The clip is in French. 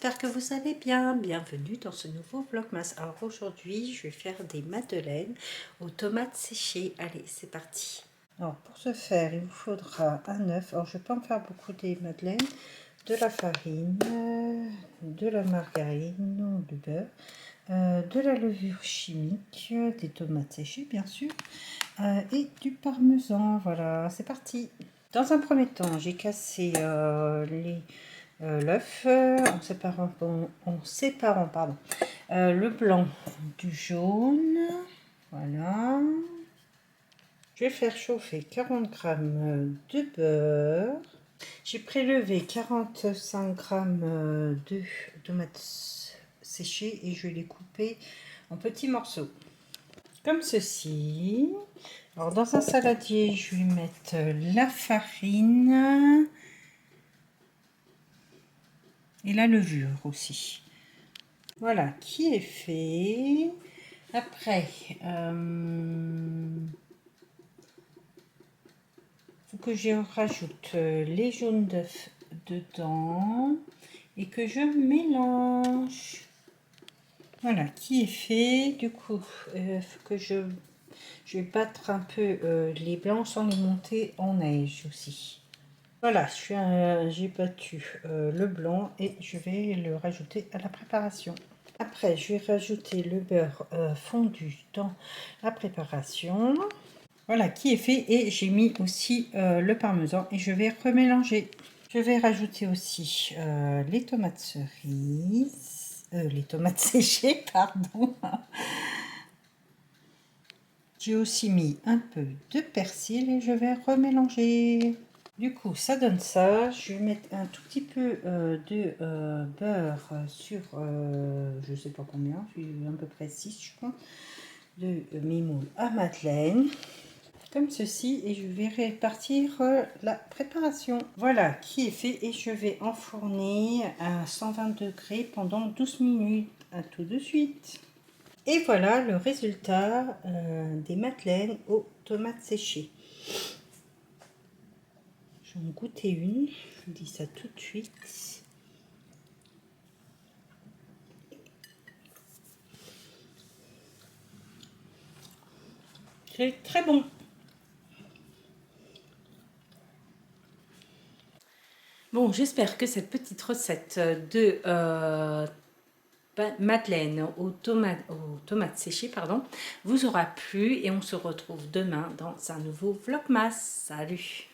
j'espère que vous allez bien. Bienvenue dans ce nouveau Vlogmas. Alors aujourd'hui, je vais faire des madeleines aux tomates séchées. Allez, c'est parti. Alors pour ce faire, il vous faudra un œuf. Alors je ne vais pas en faire beaucoup des madeleines. De la farine, de la margarine ou du beurre, de la levure chimique, des tomates séchées bien sûr, et du parmesan. Voilà, c'est parti. Dans un premier temps, j'ai cassé l'œuf en séparant pardon, le blanc du jaune. Voilà. Je vais faire chauffer 40 g de beurre. J'ai prélevé 45 g de tomates séchées et je vais les couper en petits morceaux. Comme ceci. Alors dans un saladier, je vais mettre la farine et la levure aussi. Voilà qui est fait. Après, faut que je rajoute les jaunes d'œufs dedans et que je mélange. Voilà qui est fait. Du coup, faut que je vais battre un peu les blancs sans les monter en neige aussi. Voilà, j'ai battu le blanc et je vais le rajouter à la préparation. Après, je vais rajouter le beurre fondu dans la préparation. Voilà qui est fait et j'ai mis aussi le parmesan et je vais remélanger. Je vais rajouter aussi les tomates cerises, les tomates séchées, pardon. J'ai aussi mis un peu de persil et je vais remélanger. Du coup, ça donne ça. Je vais mettre un tout petit peu de beurre sur, je sais pas combien, à peu près 6, je crois, de mes moules à madeleine. Comme ceci, et je vais répartir la préparation. Voilà qui est fait et je vais enfourner à 120 degrés pendant 12 minutes. À tout de suite. Et voilà le résultat des madeleines aux tomates séchées. Je vais en goûter une, je vous dis ça tout de suite. C'est très bon. Bon, j'espère que cette petite recette de madeleine aux tomates séchées, pardon, vous aura plu et on se retrouve demain dans un nouveau Vlogmas. Salut!